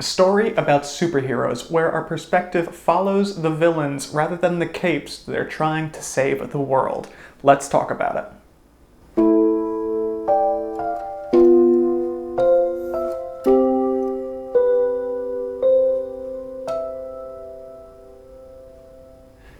A story about superheroes where our perspective follows the villains rather than the capes they're trying to save the world. Let's talk about it.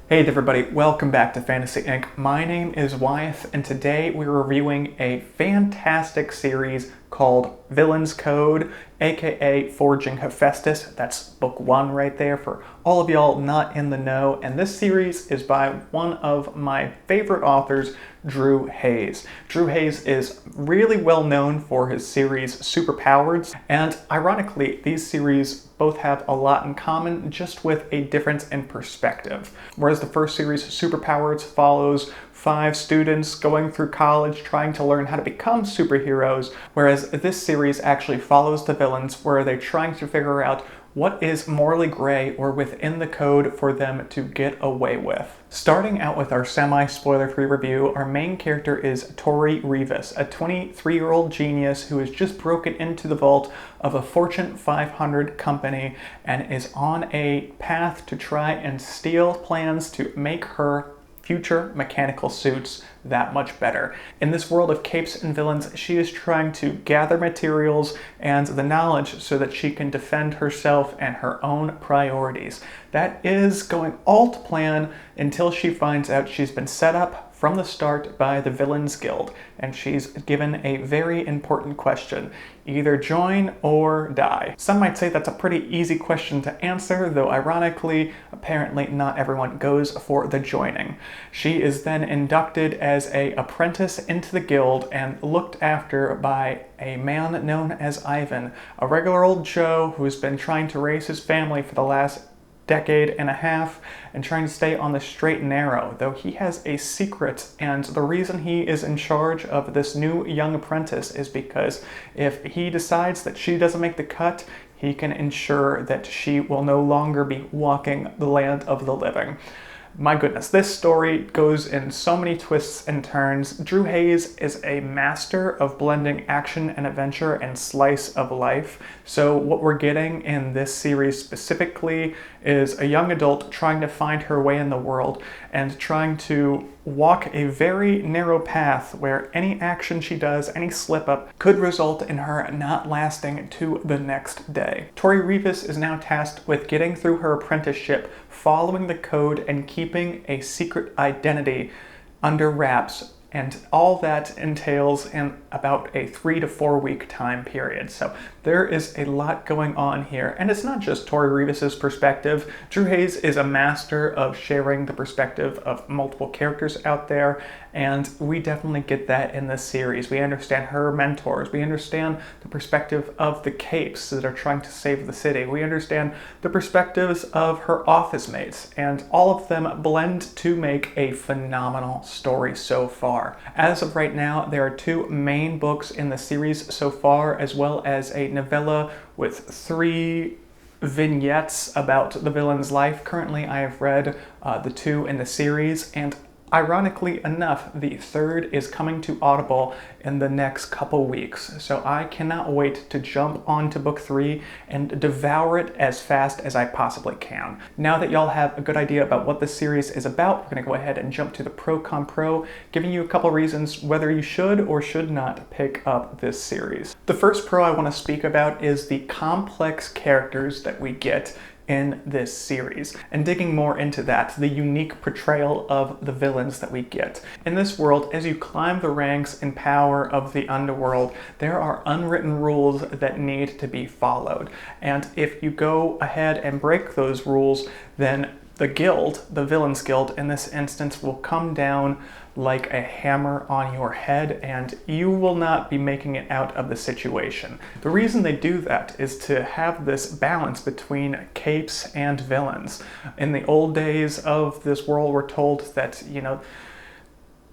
Hey everybody, welcome back to Fantasy Inc. My name is Wyeth, and today we're reviewing a fantastic series called Villain's Code, aka Forging Hephaestus. That's book 1 right there for all of y'all not in the know. And this series is by one of my favorite authors, Drew Hayes. Drew Hayes is really well known for his series Superpowers, and ironically, these series both have a lot in common, just with a difference in perspective. Whereas the first series, Superpowers, follows 5 students going through college trying to learn how to become superheroes, whereas this series actually follows the villains where they're trying to figure out what is morally gray or within the code for them to get away with. Starting out with our semi-spoiler-free review, our main character is Tori Rivas, a 23-year-old genius who has just broken into the vault of a Fortune 500 company and is on a path to try and steal plans to make her future mechanical suits that much better. In this world of capes and villains, she is trying to gather materials and the knowledge so that she can defend herself and her own priorities. That is going all to plan until she finds out she's been set up from the start by the Villains Guild, and she's given a very important question: either join or die. Some might say that's a pretty easy question to answer, though ironically, apparently not everyone goes for the joining. She is then inducted as an apprentice into the guild and looked after by a man known as Ivan, a regular old Joe who's been trying to raise his family for the last decade and a half and trying to stay on the straight and narrow, though he has a secret, and the reason he is in charge of this new young apprentice is because if he decides that she doesn't make the cut, he can ensure that she will no longer be walking the land of the living. My goodness, this story goes in so many twists and turns. Drew Hayes is a master of blending action and adventure and slice of life. So what we're getting in this series specifically is a young adult trying to find her way in the world and trying to walk a very narrow path where any action she does, any slip up, could result in her not lasting to the next day. Tori Rivas is now tasked with getting through her apprenticeship, following the code, and keeping a secret identity under wraps, and all that entails in about a 3 to 4 week time period. So there is a lot going on here, and it's not just Tori Rivas' perspective. Drew Hayes is a master of sharing the perspective of multiple characters out there, and we definitely get that in this series. We understand her mentors, we understand the perspective of the capes that are trying to save the city, we understand the perspectives of her office mates, and all of them blend to make a phenomenal story so far. As of right now, there are 2 main books in the series so far, as well as a novella with 3 vignettes about the villain's life. Currently, I have read the 2 in the series, and ironically enough, the 3rd is coming to Audible in the next couple weeks. So I cannot wait to jump onto book 3 and devour it as fast as I possibly can. Now that y'all have a good idea about what this series is about, we're gonna go ahead and jump to the pro, giving you a couple reasons whether you should or should not pick up this series. The first pro I want to speak about is the complex characters that we get in this series, and digging more into that, the unique portrayal of the villains that we get. In this world, as you climb the ranks in power of the underworld, there are unwritten rules that need to be followed, and if you go ahead and break those rules, then the guild, the Villains Guild in this instance, will come down like a hammer on your head, and you will not be making it out of the situation. The reason they do that is to have this balance between capes and villains. In the old days of this world, we're told that,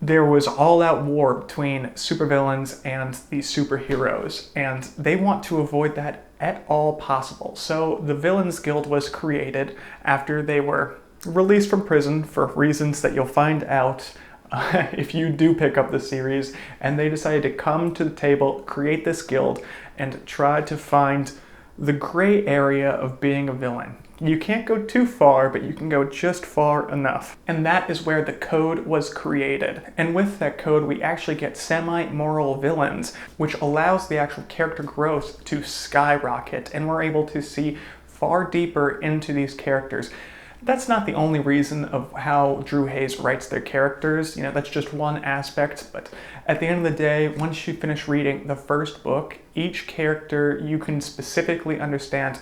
there was all-out war between supervillains and the superheroes, and they want to avoid that at all possible. So the Villains Guild was created after they were released from prison for reasons that you'll find out if you do pick up the series, and they decided to come to the table, create this guild, and try to find the gray area of being a villain. You can't go too far, but you can go just far enough. And that is where the code was created. And with that code, we actually get semi-moral villains, which allows the actual character growth to skyrocket, and we're able to see far deeper into these characters. That's not the only reason of how Drew Hayes writes their characters. That's just one aspect, but at the end of the day, once you finish reading the first book, each character you can specifically understand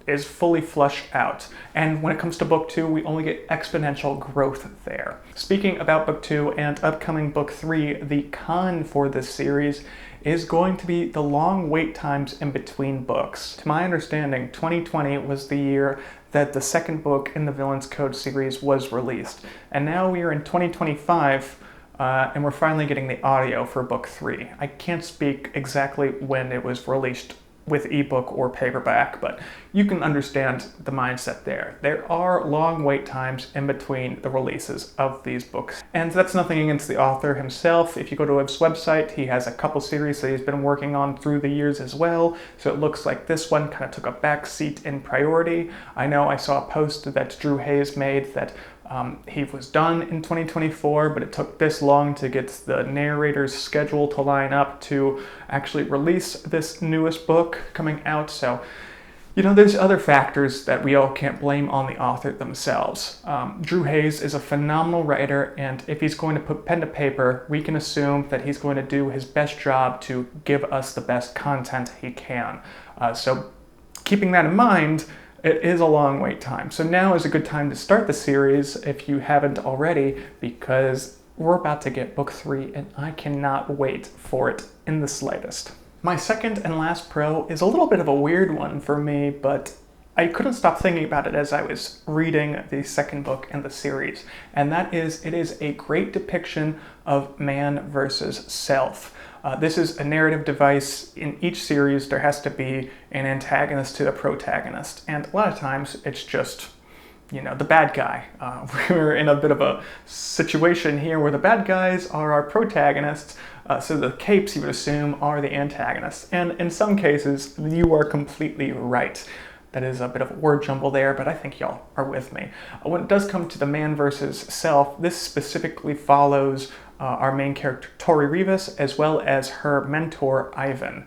is fully fleshed out. And when it comes to book 2, we only get exponential growth there. Speaking about book 2 and upcoming book 3, the con for this series is going to be the long wait times in between books. To my understanding, 2020 was the year that the second book in the Villains Code series was released. And now we are in 2025, and we're finally getting the audio for book 3. I can't speak exactly when it was released with ebook or paperback, but you can understand the mindset there. There are long wait times in between the releases of these books. And that's nothing against the author himself. If you go to his website, he has a couple series that he's been working on through the years as well, so it looks like this one kind of took a back seat in priority. I know I saw a post that Drew Hayes made that he was done in 2024, but it took this long to get the narrator's schedule to line up to actually release this newest book coming out. So, there's other factors that we all can't blame on the author themselves. Drew Hayes is a phenomenal writer, and if he's going to put pen to paper, we can assume that he's going to do his best job to give us the best content he can. So keeping that in mind, it is a long wait time. So now is a good time to start the series if you haven't already, because we're about to get book 3 and I cannot wait for it in the slightest. My second and last pro is a little bit of a weird one for me, but I couldn't stop thinking about it as I was reading the second book in the series, and that is, it is a great depiction of man versus self. This is a narrative device. In each series, there has to be an antagonist to the protagonist, and a lot of times it's just, the bad guy. We're in a bit of a situation here where the bad guys are our protagonists, so the capes, you would assume, are the antagonists. And in some cases, you are completely right. That is a bit of a word jumble there, but I think y'all are with me. When it does come to the man versus self, this specifically follows our main character, Tori Rivas, as well as her mentor, Ivan.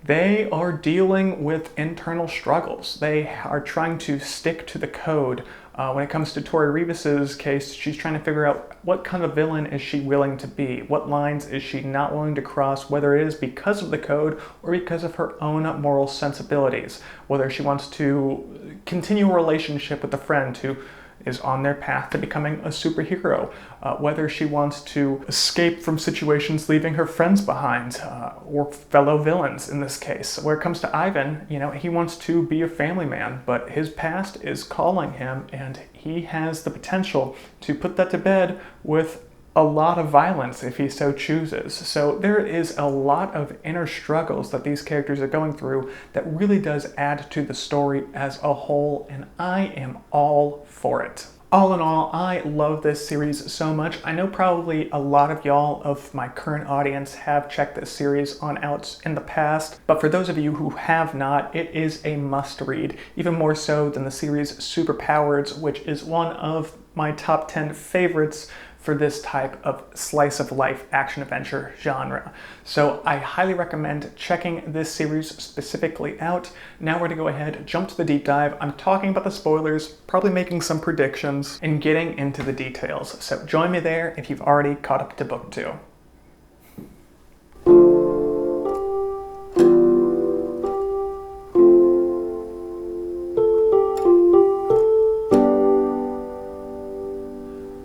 They are dealing with internal struggles. They are trying to stick to the code. When it comes to Tori Rivas's case, she's trying to figure out what kind of villain is she willing to be? What lines is she not willing to cross, whether it is because of the code or because of her own moral sensibilities? Whether she wants to continue a relationship with a friend who is on their path to becoming a superhero, whether she wants to escape from situations leaving her friends behind, or fellow villains in this case. Where it comes to Ivan, he wants to be a family man, but his past is calling him, and he has the potential to put that to bed with a lot of violence if he so chooses. So there is a lot of inner struggles that these characters are going through that really does add to the story as a whole, and I am all for it. All in all, I love this series so much. I know probably a lot of y'all of my current audience have checked this series on out in the past, but for those of you who have not, it is a must-read, even more so than the series Superpowers, which is one of my top 10 favorites for this type of slice of life action adventure genre. So I highly recommend checking this series specifically out. Now we're gonna go ahead, jump to the deep dive. I'm talking about the spoilers, probably making some predictions, and getting into the details. So join me there if you've already caught up to book 2.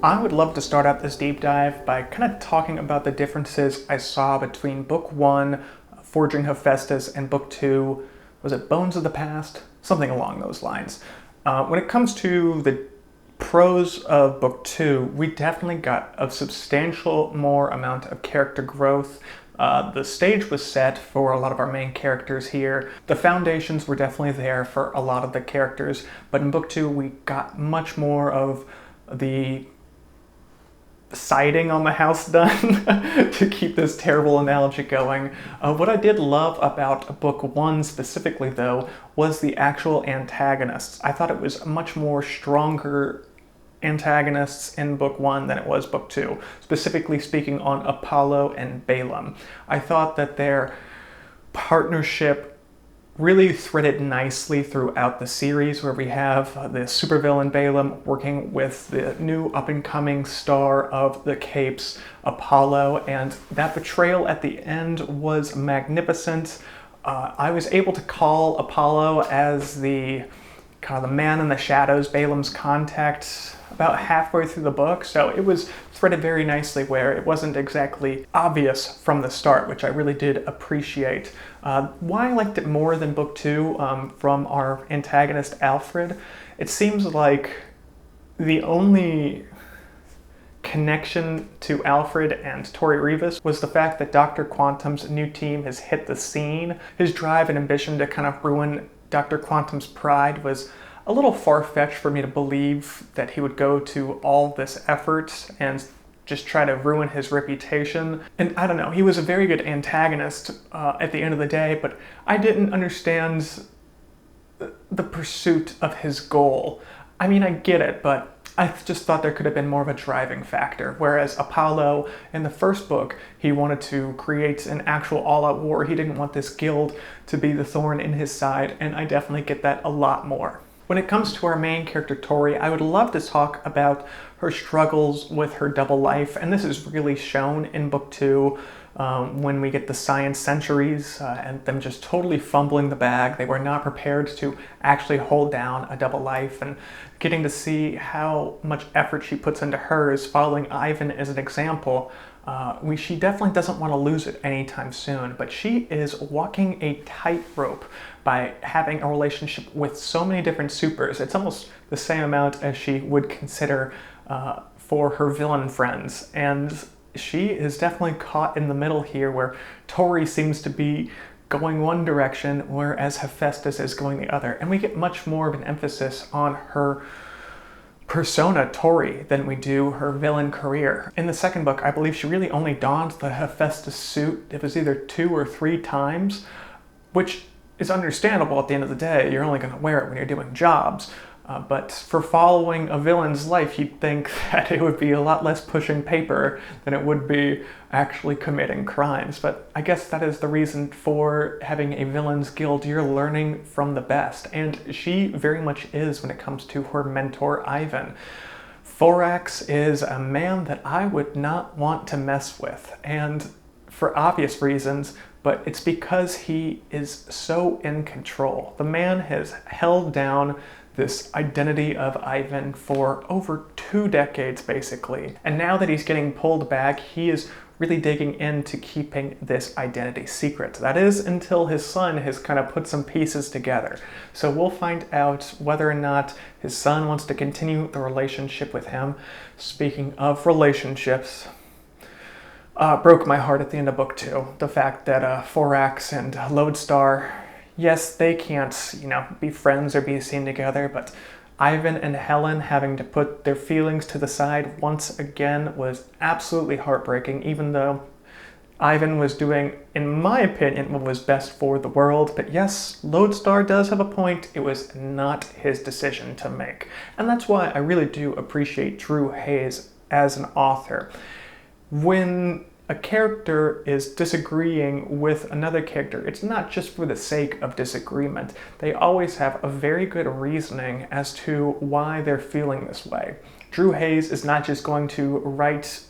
I would love to start out this deep dive by kind of talking about the differences I saw between book 1, Forging Hephaestus, and book 2, was it Bones of the Past? Something along those lines. When it comes to the pros of book 2, we definitely got a substantial more amount of character growth. The stage was set for a lot of our main characters here. The foundations were definitely there for a lot of the characters, but in book 2 we got much more of the siding on the house done to keep this terrible analogy going. What I did love about book 1 specifically, though, was the actual antagonists. I thought it was much more stronger antagonists in book 1 than it was book 2, specifically speaking on Apollo and Balaam. I thought that their partnership really threaded nicely throughout the series, where we have the supervillain Balaam working with the new up-and-coming star of the Capes, Apollo, and that betrayal at the end was magnificent. I was able to call Apollo as the kind of the man in the shadows, Balaam's contact, about halfway through the book, so it was threaded very nicely where it wasn't exactly obvious from the start, which I really did appreciate. Why I liked it more than book 2 from our antagonist Alfred, it seems like the only connection to Alfred and Tori Rivas was the fact that Dr. Quantum's new team has hit the scene. His drive and ambition to kind of ruin Dr. Quantum's pride was a little far-fetched for me to believe that he would go to all this effort and just try to ruin his reputation. And I don't know, he was a very good antagonist at the end of the day, but I didn't understand the pursuit of his goal. I mean, I get it, but I just thought there could have been more of a driving factor. Whereas Apollo, in the first book, he wanted to create an actual all-out war. He didn't want this guild to be the thorn in his side, and I definitely get that a lot more. When it comes to our main character, Tori, I would love to talk about her struggles with her double life, and this is really shown in book 2 when we get the science centuries and them just totally fumbling the bag. They were not prepared to actually hold down a double life, and getting to see how much effort she puts into hers, following Ivan as an example. She definitely doesn't want to lose it anytime soon, but she is walking a tightrope by having a relationship with so many different supers. It's almost the same amount as she would consider for her villain friends. And she is definitely caught in the middle here, where Tori seems to be going one direction, whereas Hephaestus is going the other. And we get much more of an emphasis on her persona, Tori, than we do her villain career. In the second book, I believe she really only donned the Hephaestus suit. It was either 2 or 3 times, which is understandable at the end of the day. You're only going to wear it when you're doing jobs. But for following a villain's life, you'd think that it would be a lot less pushing paper than it would be actually committing crimes. But I guess that is the reason for having a villain's guild. You're learning from the best. And she very much is when it comes to her mentor, Ivan. Thorax is a man that I would not want to mess with. And for obvious reasons, but it's because he is so in control. The man has held down this identity of Ivan for over 2 decades, basically. And now that he's getting pulled back, he is really digging into keeping this identity secret. That is until his son has kind of put some pieces together. So we'll find out whether or not his son wants to continue the relationship with him. Speaking of relationships, broke my heart at the end of book 2. The fact that Thorax and Lodestar, yes, they can't, be friends or be seen together, but Ivan and Helen having to put their feelings to the side once again was absolutely heartbreaking, even though Ivan was doing, in my opinion, what was best for the world. But yes, Lodestar does have a point. It was not his decision to make. And that's why I really do appreciate Drew Hayes as an author. When a character is disagreeing with another character, it's not just for the sake of disagreement. They always have a very good reasoning as to why they're feeling this way. Drew Hayes is not just going to write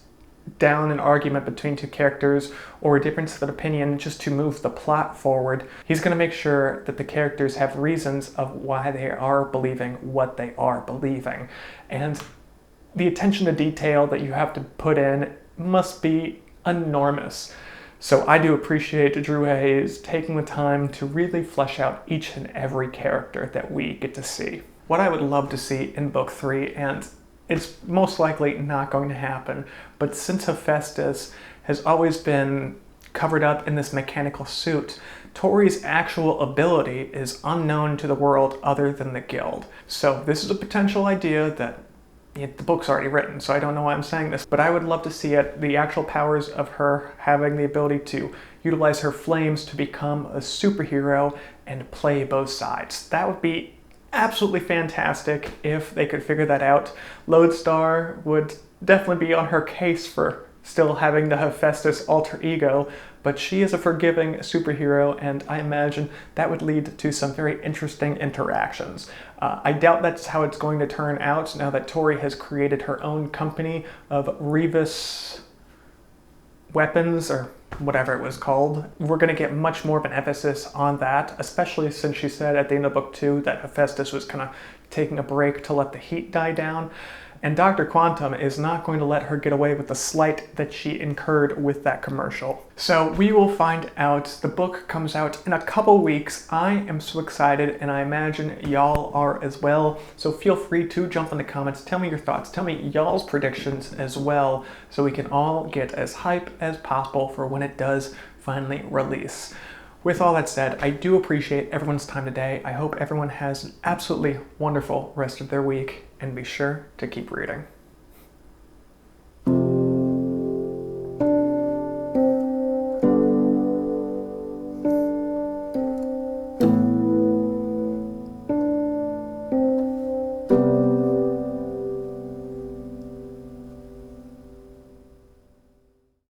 down an argument between 2 characters or a difference of opinion just to move the plot forward. He's going to make sure that the characters have reasons of why they are believing what they are believing. And the attention to detail that you have to put in must be enormous. So I do appreciate Drew Hayes taking the time to really flesh out each and every character that we get to see. What I would love to see in book 3, and it's most likely not going to happen, but since Hephaestus has always been covered up in this mechanical suit, Tori's actual ability is unknown to the world other than the guild. So this is a potential idea that the book's already written, so I don't know why I'm saying this, but I would love to see it, the actual powers of her having the ability to utilize her flames to become a superhero and play both sides. That would be absolutely fantastic if they could figure that out. Lodestar would definitely be on her case for still having the Hephaestus alter ego, but she is a forgiving superhero, and I imagine that would lead to some very interesting interactions. I doubt that's how it's going to turn out now that Tori has created her own company of Rivas weapons, or whatever it was called. We're going to get much more of an emphasis on that, especially since she said at the end of book 2 that Hephaestus was kind of taking a break to let the heat die down. And Dr. Quantum is not going to let her get away with the slight that she incurred with that commercial. So we will find out. The book comes out in a couple weeks. I am so excited, and I imagine y'all are as well. So feel free to jump in the comments, tell me your thoughts, tell me y'all's predictions as well, so we can all get as hype as possible for when it does finally release. With all that said, I do appreciate everyone's time today. I hope everyone has an absolutely wonderful rest of their week, and be sure to keep reading.